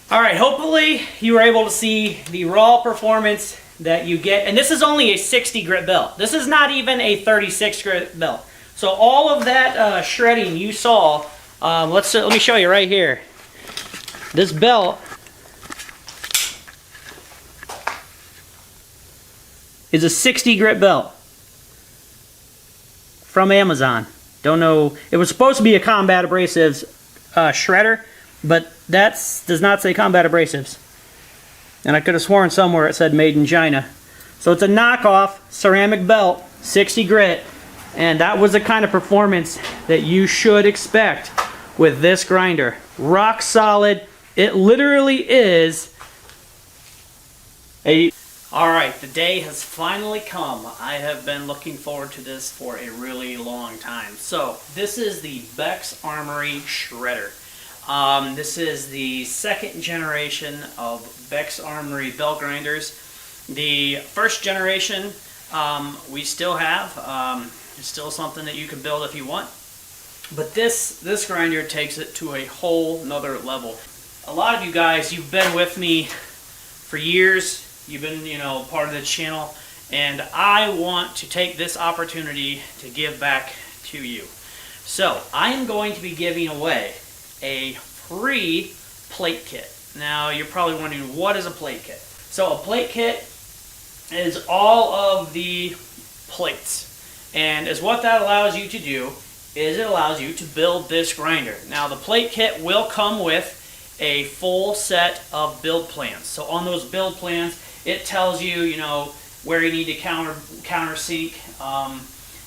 All right, hopefully you were able to see the raw performance that you get. And this is only a 60 grit belt. This is not even a 36 grit belt. So all of that shredding you saw, let me show you right here. This belt is a 60 grit belt from Amazon. Don't know, it was supposed to be a Combat Abrasives shredder, but that does not say Combat Abrasives. And I could have sworn somewhere it said made in China. So it's a knockoff ceramic belt, 60 grit, and that was the kind of performance that you should expect with this grinder. Rock solid. It literally is a... Alright, the day has finally come. I have been looking forward to this for a really long time. So, this is the Beck's Armory Shredder. This is the second generation of Beck's Armory belt grinders. The first generation we still have. It's still something that you can build if you want. But this grinder takes it to a whole nother level. A lot of you guys, you've been with me for years. You've been, part of the channel, and I want to take this opportunity to give back to you. So, I am going to be giving away a free plate kit. Now, you're probably wondering, what is a plate kit? So, a plate kit is all of the plates, and as what that allows you to do is it allows you to build this grinder. Now, the plate kit will come with a full set of build plans. So, on those build plans, it tells you, where you need to countersink.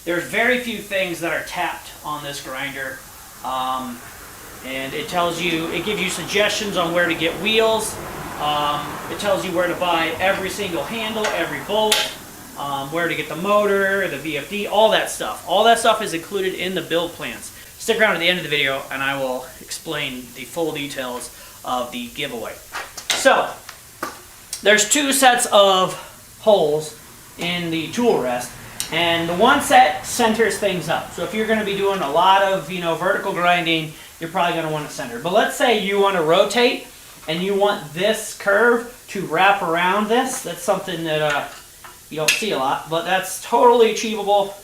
There's very few things that are tapped on this grinder And it tells you, it gives you suggestions on where to get wheels. It tells you where to buy every single handle, every bolt, where to get the motor, the VFD, all that stuff. All that stuff is included in the build plans. Stick around to the end of the video and I will explain the full details of the giveaway. So, there's 2 sets of holes in the tool rest, and the one set centers things up. So if you're going to be doing a lot of, vertical grinding, you're probably going to want to center. But let's say you want to rotate and you want this curve to wrap around this. That's something that you don't see a lot, but that's totally achievable.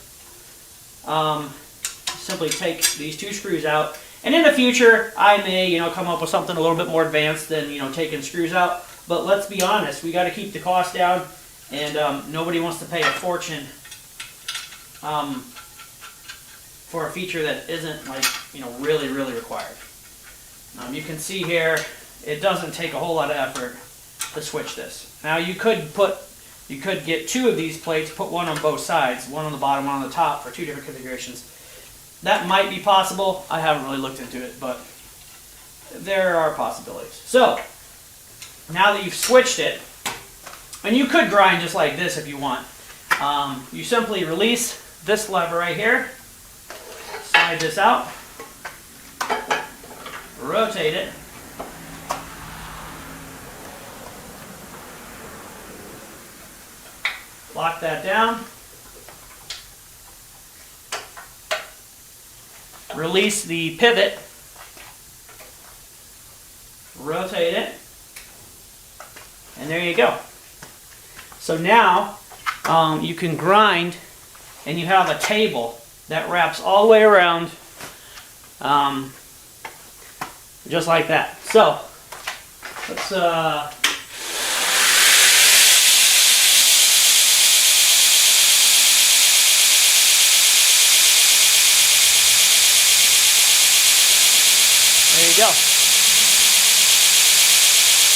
Simply take these 2 screws out, and in the future I may come up with something a little bit more advanced than taking screws out. But let's be honest, we got to keep the cost down, and nobody wants to pay a fortune for a feature that isn't really required. You can see here it doesn't take a whole lot of effort to switch this. Now you could get 2 of these plates, put one on both sides, one on the bottom, one on the top for 2 different configurations. That might be possible. I haven't really looked into it, but there are possibilities. So now that you've switched it, and you could grind just like this if you want, you simply release this lever right here, slide this out, rotate it, lock that down, release the pivot, rotate it, and there you go. So now you can grind, and you have a table that wraps all the way around, just like that. So let's there you go.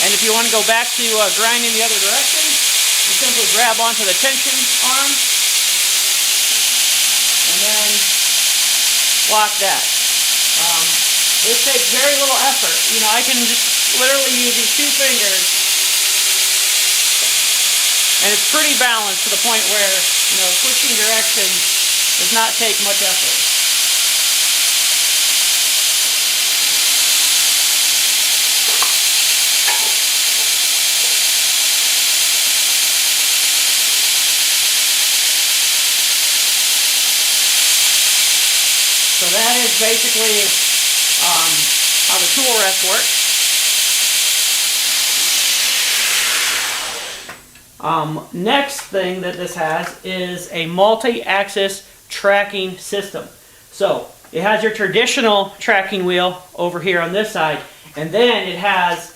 And if you want to go back to grinding the other direction, you simply grab onto the tension arm and then lock that. This takes very little effort. I can just literally use these 2 fingers, and it's pretty balanced to the point where switching direction does not take much effort. So that is basically how the tool rest works. Next thing that this has is a multi-axis tracking system. So it has your traditional tracking wheel over here on this side, and then it has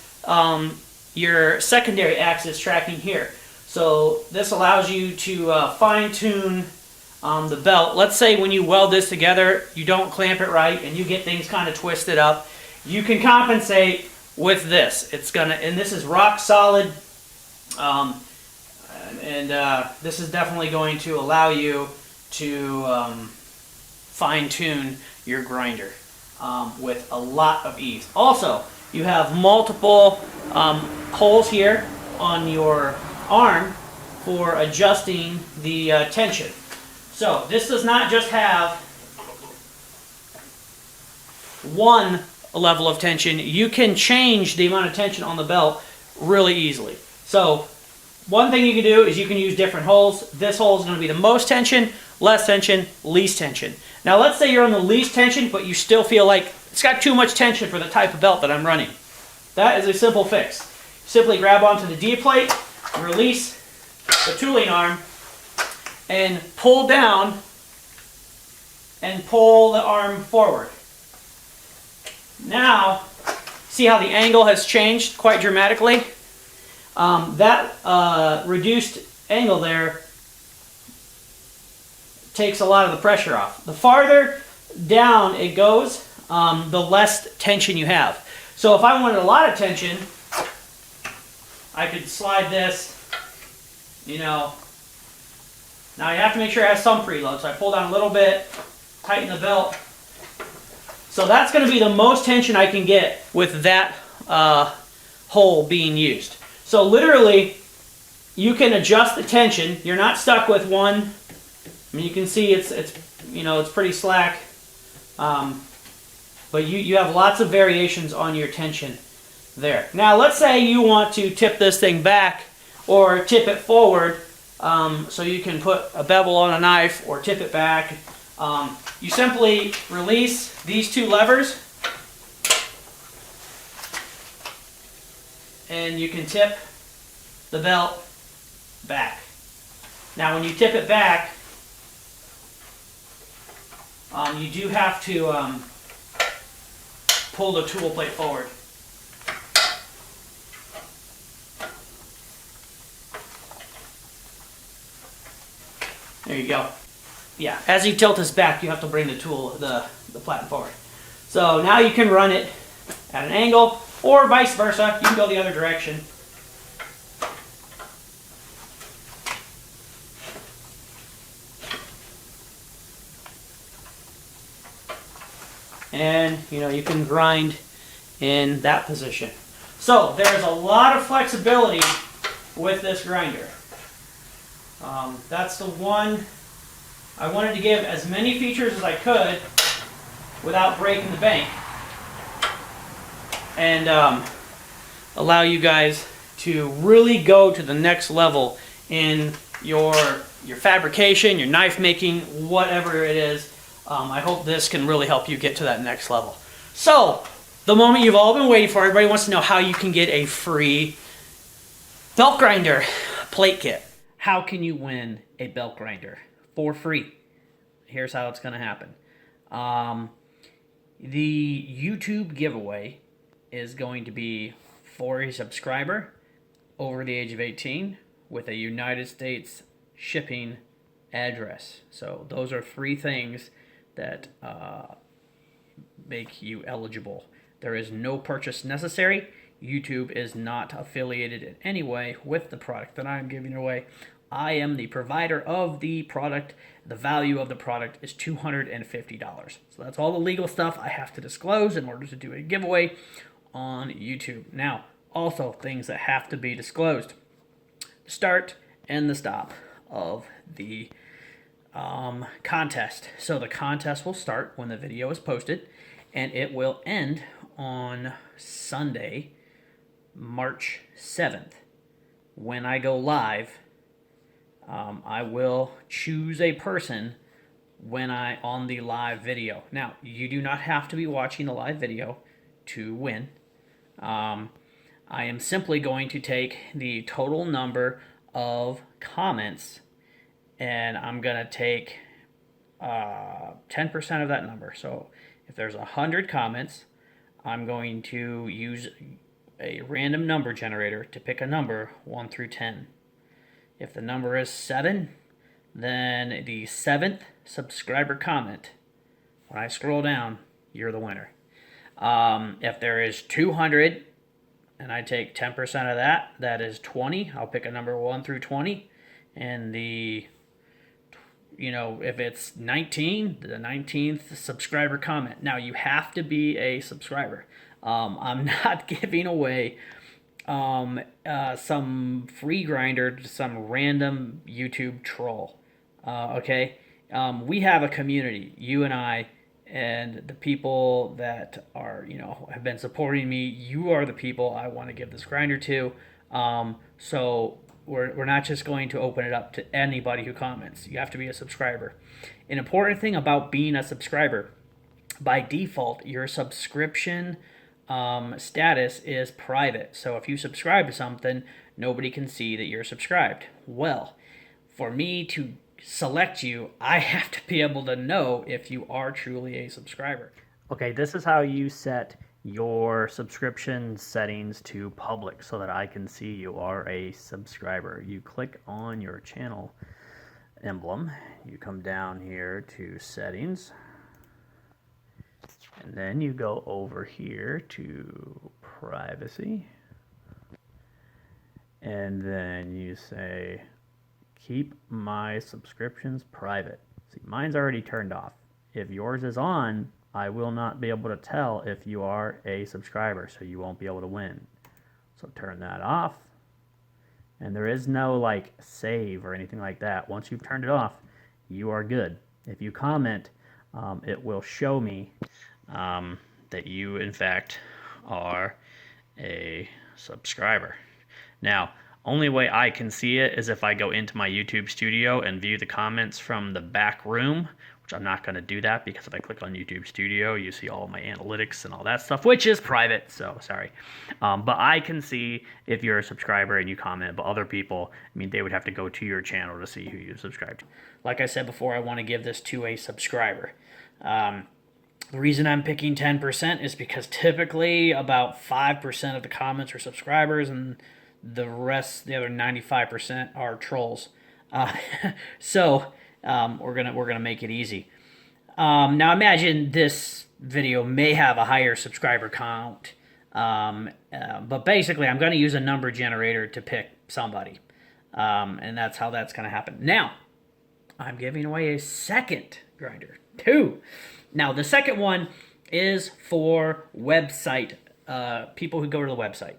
your secondary axis tracking here. So this allows you to fine-tune the belt. Let's say when you weld this together, you don't clamp it right and you get things kind of twisted up. You can compensate with this. And this is rock solid, this is definitely going to allow you to fine tune your grinder with a lot of ease. Also, you have multiple holes here on your arm for adjusting the tension. So this does not just have one level of tension. You can change the amount of tension on the belt really easily. So one thing you can do is you can use different holes. This hole is going to be the most tension, less tension, least tension. Now let's say you're on the least tension, but you still feel like it's got too much tension for the type of belt that I'm running. That is a simple fix. Simply grab onto the D plate, release the tooling arm, and pull down and pull the arm forward. Now, see how the angle has changed quite dramatically? That reduced angle there takes a lot of the pressure off. The farther down it goes, the less tension you have. So if I wanted a lot of tension, I could slide this, Now you have to make sure it has some preload. So I pull down a little bit, tighten the belt, So that's going to be the most tension I can get with that hole being used. So literally, you can adjust the tension. You're not stuck with one. I mean, you can see it's pretty slack, but you have lots of variations on your tension there. Now, let's say you want to tip this thing back or tip it forward, so you can put a bevel on a knife or tip it back. You simply release these two levers, and you can tip the belt back. Now, when you tip it back, you do have to pull the tool plate forward. There you go. Yeah, as you tilt this back, you have to bring the platen forward. So now you can run it at an angle, or vice versa. You can go the other direction. And you can grind in that position. So there's a lot of flexibility with this grinder. That's the one I wanted to give as many features as I could without breaking the bank, and allow you guys to really go to the next level in your fabrication, your knife making, whatever it is. I hope this can really help you get to that next level. So, the moment you've all been waiting for, everybody wants to know how you can get a free belt grinder plate kit. How can you win a belt grinder for free? Here's how it's going to happen. The YouTube giveaway is going to be for a subscriber over the age of 18 with a United States shipping address. So those are 3 things that make you eligible. There is no purchase necessary. YouTube is not affiliated in any way with the product that I'm giving away. I am the provider of the product. The value of the product is $250. So that's all the legal stuff I have to disclose in order to do a giveaway on YouTube. Now, also things that have to be disclosed. The start and the stop of the contest. So the contest will start when the video is posted, and it will end on Sunday, March 7th. When I go live, I will choose a person on the live video. Now, you do not have to be watching the live video to win. I am simply going to take the total number of comments, and I'm going to take 10% of that number. So if there's 100 comments, I'm going to use a random number generator to pick a number 1 through 10. If the number is 7, then the 7th subscriber comment, when I scroll down, you're the winner. If there is 200, and I take 10% of that, that is 20. I'll pick a number 1 through 20. And if it's 19, the 19th subscriber comment. Now, you have to be a subscriber. I'm not giving away some free grinder to some random YouTube troll. Okay? We have a community, you and I, and the people that are, have been supporting me. You are the people I want to give this grinder to. So we're not just going to open it up to anybody who comments. You have to be a subscriber. An important thing about being a subscriber, by default, your subscription status is private. So if you subscribe to something, nobody can see that you're subscribed. Well, for me to select you, I have to be able to know if you are truly a subscriber. Okay, this is how you set your subscription settings to public so that I can see you are a subscriber. You click on your channel emblem, you come down here to settings, and then you go over here to privacy, and then you say keep my subscriptions private. See, mine's already turned off. If yours is on, I will not be able to tell if you are a subscriber, so you won't be able to win. So turn that off. And there is no like save or anything like that. Once you've turned it off, you are good. If you comment, it will show me that you in fact are a subscriber. Now, only way I can see it is if I go into my YouTube studio and view the comments from the back room, which I'm not going to do that because if I click on YouTube Studio, you see all of my analytics and all that stuff, which is private, so sorry. But I can see if you're a subscriber and you comment, but other people, I mean, they would have to go to your channel to see who you subscribed to. Like I said before, I want to give this to a subscriber. The reason I'm picking 10% is because typically about 5% of the comments are subscribers and the rest, the other 95% are trolls. So we're gonna make it easy. Now imagine this video may have a higher subscriber count, but basically I'm going to use a number generator to pick somebody, and that's how that's going to happen. Now I'm giving away a second grinder, 2. Now the second one is for website people who go to the website.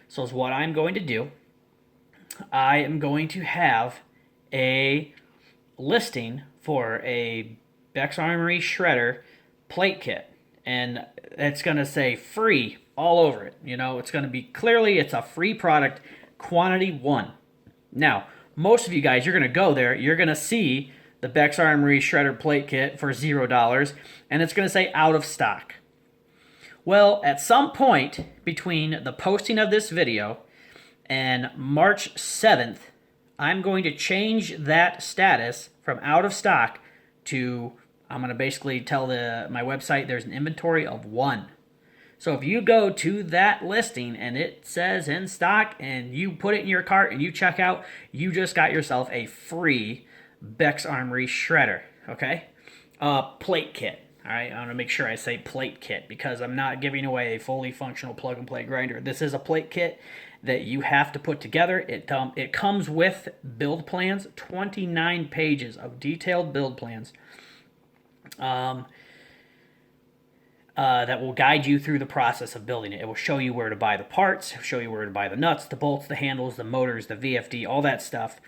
So is what I'm going to do. I am going to have a listing for a Beck's Armory shredder plate kit, and it's going to say free all over it. You know, it's going to be clearly it's a free product, quantity 1. Now, most of you guys, you're going to go there, you're going to see the Beck's Armory shredder plate kit for $0, and it's going to say out of stock. Well, at some point between the posting of this video and March 7th, I'm going to change that status from out of stock to, I'm going to basically tell my website there's an inventory of 1. So if you go to that listing and it says in stock and you put it in your cart and you check out, you just got yourself a free Beck's Armory shredder, okay? Plate kit. All right, I want to make sure I say plate kit because I'm not giving away a fully functional plug-and-play grinder. This is a plate kit that you have to put together. It comes with build plans, 29 pages of detailed build plans that will guide you through the process of building it. It will show you where to buy the parts, show you where to buy the nuts, the bolts, the handles, the motors, the VFD, all that stuff.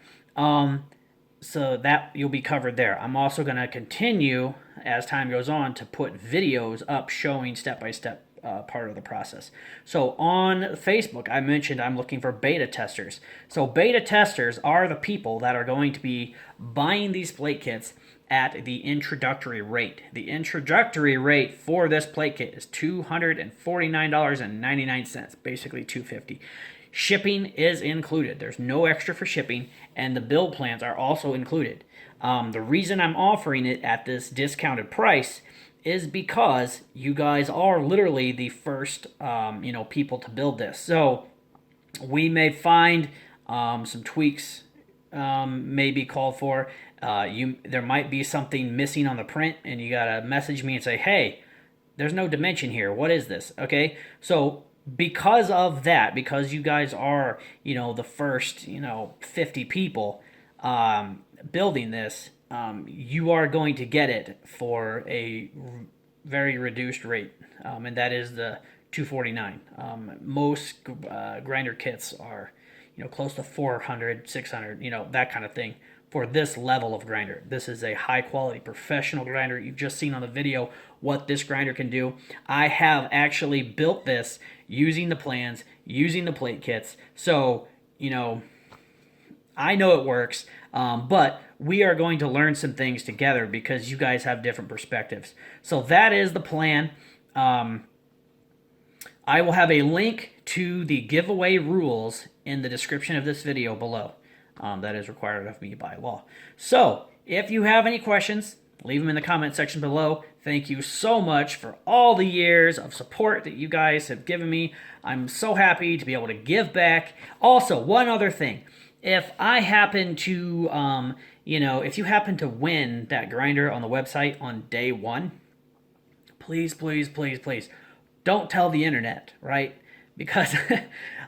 So that you'll be covered there. I'm also going to continue as time goes on to put videos up showing step-by-step part of the process. So on Facebook, I mentioned I'm looking for beta testers. So beta testers are the people that are going to be buying these plate kits at the introductory rate. The introductory rate for this plate kit is $249.99, basically $250. Shipping is included. There's no extra for shipping, and the build plans are also included. The reason I'm offering it at this discounted price is because you guys are literally the first, people to build this. So we may find some tweaks may be called for. There might be something missing on the print, and you gotta message me and say, "Hey, there's no dimension here. What is this?" Okay, so because of that, because you guys are, the first, 50 people building this, you are going to get it for a very reduced rate, and that is the $249. Most grinder kits are, close to $400, $600, that kind of thing for this level of grinder. This is a high quality professional grinder. You've just seen on the video what this grinder can do. I have actually built this using the plans, using the plate kits. So, I know it works, but we are going to learn some things together because you guys have different perspectives. So that is the plan. I will have a link to the giveaway rules in the description of this video below. That is required of me by law. So, if you have any questions, leave them in the comment section below. Thank you so much for all the years of support that you guys have given me. I'm so happy to be able to give back. Also, one other thing. If I happen to, if you happen to win that grinder on the website on day 1, please, please, please, please, don't tell the internet, right? Because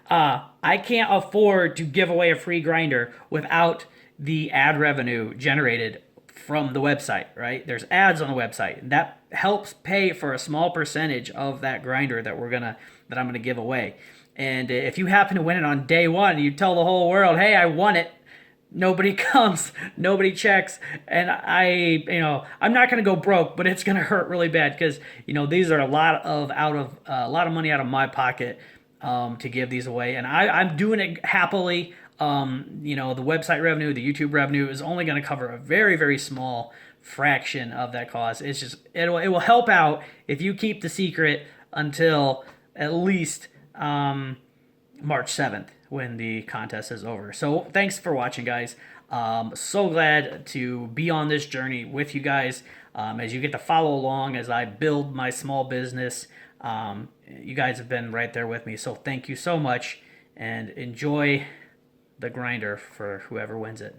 I can't afford to give away a free grinder without the ad revenue generated from the website, right? There's ads on the website. And that helps pay for a small percentage of that grinder that I'm gonna give away. And if you happen to win it on day one, you tell the whole world, "Hey, I won it." Nobody comes, nobody checks, and I'm not gonna go broke, but it's gonna hurt really bad because these are a lot of money out of my pocket to give these away, and I'm doing it happily. The website revenue, the YouTube revenue is only going to cover a very, very small fraction of that cost. It's just it will help out if you keep the secret until at least March 7th when the contest is over. So thanks for watching, guys. So glad to be on this journey with you guys as you get to follow along as I build my small business. You guys have been right there with me, so thank you so much, and enjoy the grinder for whoever wins it.